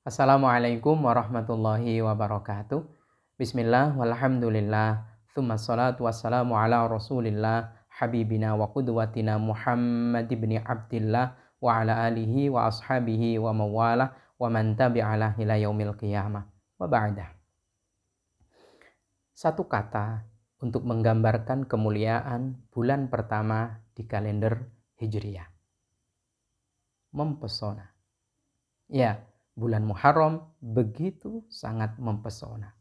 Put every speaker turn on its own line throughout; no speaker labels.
Assalamualaikum warahmatullahi wabarakatuh. Bismillah walhamdulillah. Tsumma salatu wassalamu ala rasulillah habibina wa qudwatina Muhammad ibn Abdillah wa ala alihi wa ashabihi wa mawalah wa man tabi'alah ila yaumil qiyamah. Wa ba'dah. Satu kata untuk menggambarkan kemuliaan bulan pertama di kalender Hijriyah. Mempesona. Ya, bulan Muharram begitu sangat mempesona.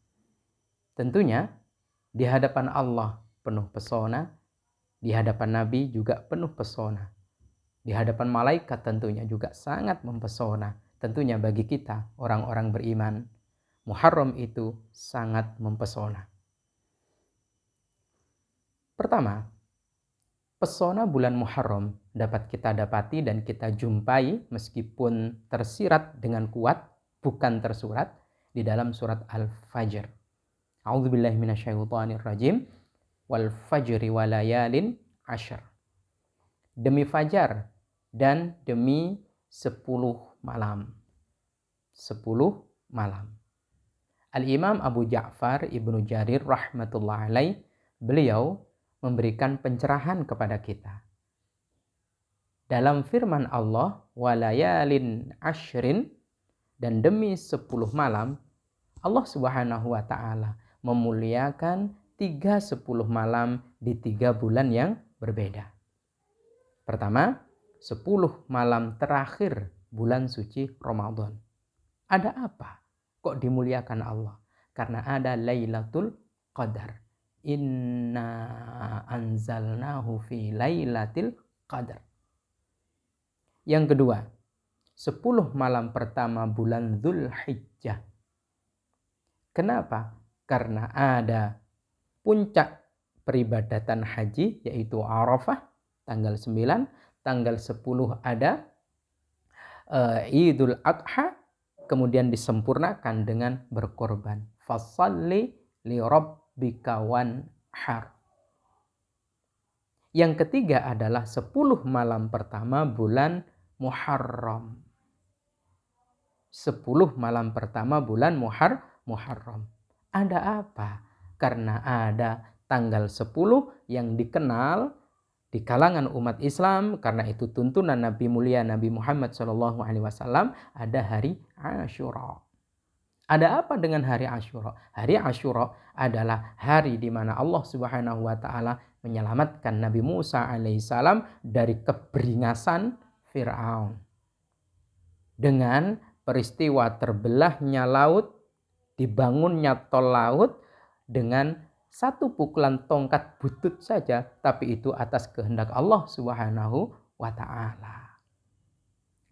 Tentunya di hadapan Allah penuh pesona, di hadapan Nabi juga penuh pesona. Di hadapan malaikat tentunya juga sangat mempesona. Tentunya bagi kita orang-orang beriman, Muharram itu sangat mempesona. Pertama, pesona bulan Muharram dapat kita dapati dan kita jumpai meskipun tersirat dengan kuat, bukan tersurat, di dalam surat Al-Fajr. A'udzubillahi minasyaitonirrajim. Wal fajri walayalin asyr. Demi fajar dan demi 10 malam. 10 malam. Al-Imam Abu Ja'far Ibnu Jarir rahmatullah alaih, beliau memberikan pencerahan kepada kita. Dalam firman Allah, walayalin asyrin, dan demi 10 malam, Allah subhanahu wa ta'ala memuliakan 10 malam di 3 bulan yang berbeda. Pertama, 10 malam terakhir bulan suci Ramadan. Ada apa? Kok dimuliakan Allah? Karena ada Lailatul Qadar. Inna anzalnahu fi Lailatul Qadar. Yang kedua, 10 malam pertama bulan Dzulhijjah. Kenapa? Karena ada puncak peribadatan haji yaitu Arafah tanggal 9, tanggal 10 ada Idul Adha, kemudian disempurnakan dengan berkorban. Fashalli li rabbika wanhar. Yang ketiga adalah 10 malam pertama bulan Muharram. 10 malam pertama bulan Muharram. Ada apa? Karena ada tanggal 10 yang dikenal di kalangan umat Islam, karena itu tuntunan Nabi mulia Nabi Muhammad SAW, ada hari Asyura. Ada apa dengan hari Asyura? Hari Asyura adalah hari di mana Allah Subhanahu wa taala menyelamatkan Nabi Musa alaihissalam dari keberingasan Firaun. Dengan peristiwa terbelahnya laut, dibangunnya tol laut dengan satu pukulan tongkat butut saja, tapi itu atas kehendak Allah Subhanahu wa taala.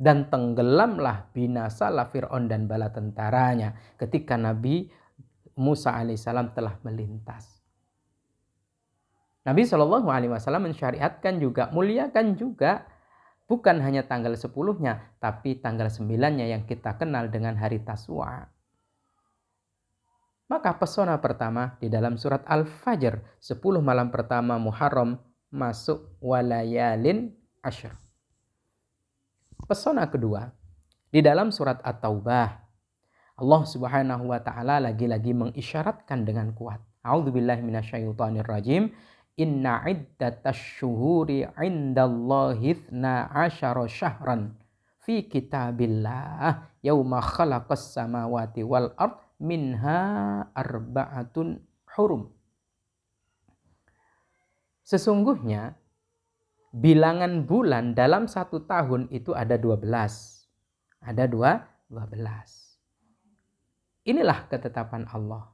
Dan tenggelamlah, binasalah Fir'aun dan bala tentaranya ketika Nabi Musa alaihissalam telah melintas. Nabi SAW mensyariatkan juga, muliakan juga, bukan hanya tanggal 10-nya, tapi tanggal 9-nya yang kita kenal dengan hari Taswa. Maka pesona pertama di dalam surat Al-Fajr, 10 malam pertama Muharram masuk walayalin asyr. Pesona kedua di dalam surat At-Taubah, Allah Subhanahu wa taala lagi-lagi mengisyaratkan dengan kuat. A'udzubillahi minasyaitonirrajim. Inna iddatasy syuhuri 'indallahi 12 syahran fi kitabillah yauma khalaqas samawati wal ard minha arba'atun hurum. Sesungguhnya bilangan bulan dalam 1 tahun itu ada 12. Ada 12. Inilah ketetapan Allah.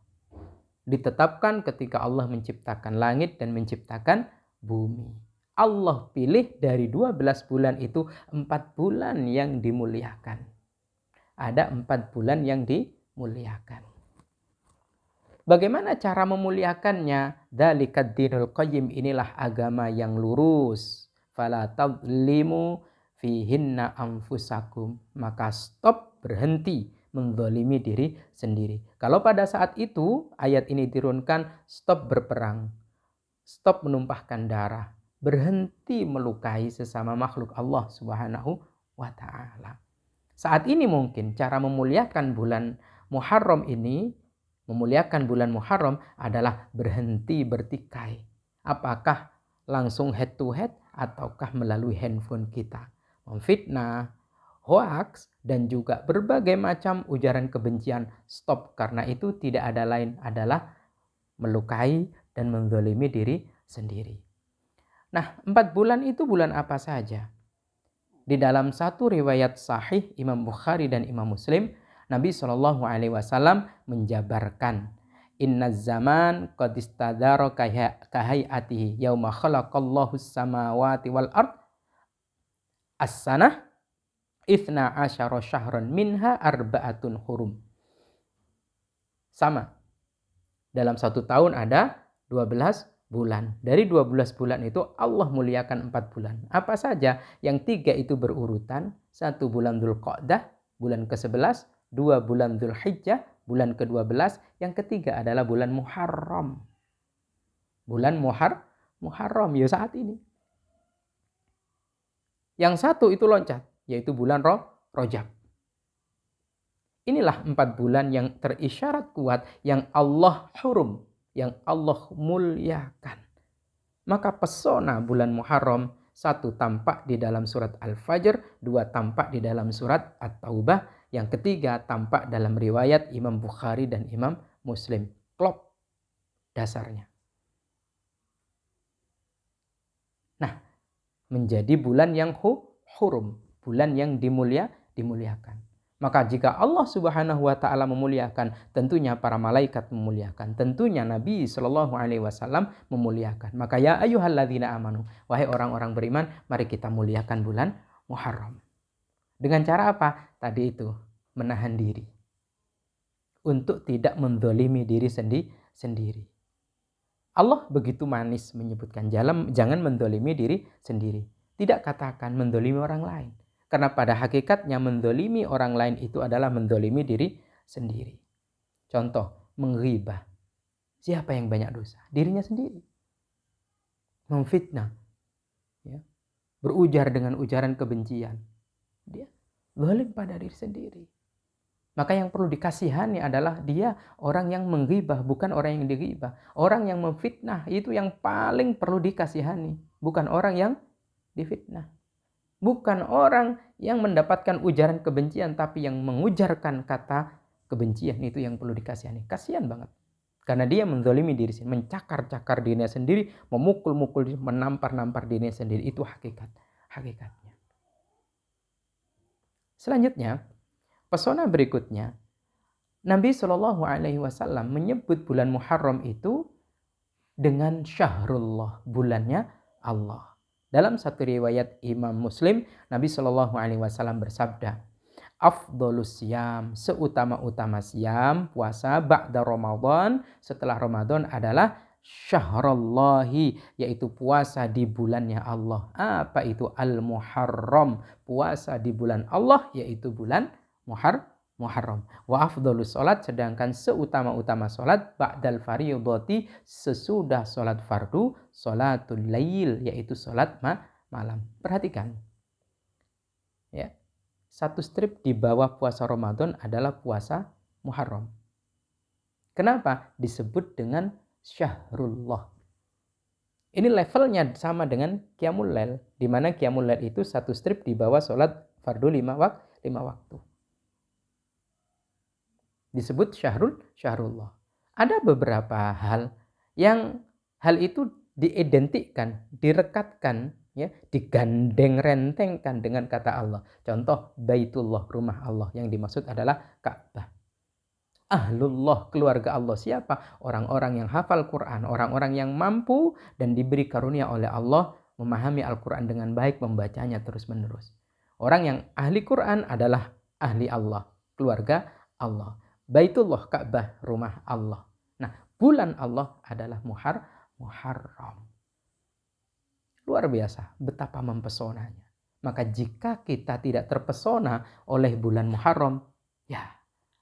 Ditetapkan ketika Allah menciptakan langit dan menciptakan bumi. Allah pilih dari 12 bulan itu 4 bulan yang dimuliakan. Ada 4 bulan yang dimuliakan. Bagaimana cara memuliakannya? Dzalikad dinul qayyim, inilah agama yang lurus. Fala tadlimu fihinna anfusakum. Maka stop, berhenti menzalimi diri sendiri. Kalau pada saat itu ayat ini diturunkan, stop berperang, stop menumpahkan darah, berhenti melukai sesama makhluk Allah Subhanahu wa taala. Saat ini mungkin cara memuliakan bulan Muharram ini, memuliakan bulan Muharram adalah berhenti bertikai. Apakah langsung head to head ataukah melalui handphone kita? Memfitnah, hoax, dan juga berbagai macam ujaran kebencian. Stop, karena itu tidak ada lain adalah melukai dan menzalimi diri sendiri. Nah, 4 bulan itu bulan apa saja? Di dalam satu riwayat sahih Imam Bukhari dan Imam Muslim, Nabi Shallallahu Alaihi Wasallam menjabarkan, Inna zaman qad istadara kahayatihi yauma khalaqallahu samawati wal ard as-sanah ithna asyara syahran minha arba'atun hurum. Sama. Dalam satu tahun ada 12 bulan. Dari 12 bulan itu Allah muliakan 4 bulan. Apa saja? Yang 3 itu berurutan. 1 bulan Dzulqa'dah, bulan ke-11. 2 bulan Dzulhijjah, bulan ke-12. Yang ketiga adalah bulan Muharram. Bulan Muharram ya saat ini. Yang satu itu loncat, yaitu bulan Rajab. Inilah 4 bulan yang terisyarat kuat, yang Allah hurum, yang Allah muliakan. Maka pesona bulan Muharram, 1 tampak di dalam surat Al-Fajr, 2 tampak di dalam surat At-Taubah, yang ketiga tampak dalam riwayat Imam Bukhari dan Imam Muslim. Klop dasarnya. Nah, menjadi bulan yang hurum, bulan yang dimuliakan. Maka jika Allah Subhanahu wa taala memuliakan, tentunya para malaikat memuliakan, tentunya Nabi Shallallahu alaihi wasallam memuliakan. Maka ya ayyuhalladzina amanu, wahai orang-orang beriman, mari kita muliakan bulan Muharram. Dengan cara apa? Tadi itu, menahan diri untuk tidak menzalimi diri sendiri. Allah begitu manis menyebutkan jangan menzalimi diri sendiri. Tidak katakan menzalimi orang lain. Karena pada hakikatnya menzalimi orang lain itu adalah menzalimi diri sendiri. Contoh, menghibah. Siapa yang banyak dosa? Dirinya sendiri. Memfitnah. Ya. Berujar dengan ujaran kebencian. Dia zalim pada diri sendiri. Maka yang perlu dikasihani adalah dia orang yang menghibah, bukan orang yang dighibah. Orang yang memfitnah itu yang paling perlu dikasihani. Bukan orang yang difitnah. Bukan orang yang mendapatkan ujaran kebencian, tapi yang mengujarkan kata kebencian itu yang perlu dikasihani. Kasihan banget. Karena dia menzalimi diri sendiri, mencakar-cakar dirinya sendiri, memukul-mukul, menampar-nampar dirinya sendiri. Itu hakikatnya. Selanjutnya, pesona berikutnya, Nabi Shallallahu Alaihi Wasallam menyebut bulan Muharram itu dengan syahrullah, bulannya Allah. Dalam satu riwayat Imam Muslim, Nabi Shallallahu Alaihi Wasallam bersabda, afdolus siyam, seutama-utama siam, puasa, ba'da Ramadan, setelah Ramadan adalah syahrullahi, yaitu puasa di bulannya Allah. Apa itu al-Muharram? Puasa di bulan Allah, yaitu bulan Muharram. Wa afdolus sholat, sedangkan seutama-utama sholat ba'dal fariyudoti, sesudah sholat fardu, sholatul lail, yaitu sholat malam. Perhatikan. Ya. Satu strip di bawah puasa Ramadan adalah puasa Muharram. Kenapa? Disebut dengan syahrullah. Ini levelnya sama dengan Qiyamul Lail, di mana Qiyamul Lail itu satu strip di bawah sholat fardu 5 waktu. Disebut syahrullah. Ada beberapa hal yang hal itu diidentikan, direkatkan, ya, digandeng rentengkan dengan kata Allah. Contoh, Baitullah, rumah Allah, yang dimaksud adalah Ka'bah. Ahlullah, keluarga Allah. Siapa? Orang-orang yang hafal Quran, orang-orang yang mampu dan diberi karunia oleh Allah memahami Al-Quran dengan baik, membacanya terus-menerus. Orang yang ahli Quran adalah ahli Allah, keluarga Allah. Baitullah, Ka'bah, rumah Allah. Nah, bulan Allah adalah Muharram. Luar biasa betapa mempesonanya. Maka jika kita tidak terpesona oleh bulan Muharram, ya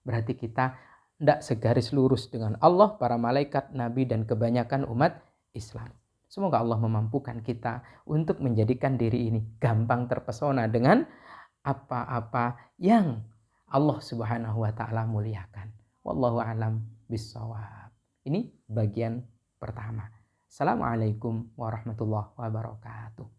berarti kita tidak segaris lurus dengan Allah, para malaikat, nabi, dan kebanyakan umat Islam. Semoga Allah memampukan kita untuk menjadikan diri ini gampang terpesona dengan apa-apa yang Allah Subhanahu wa taala muliakan. Wallahu alam bissawab. Ini bagian pertama. Assalamualaikum warahmatullahi wabarakatuh.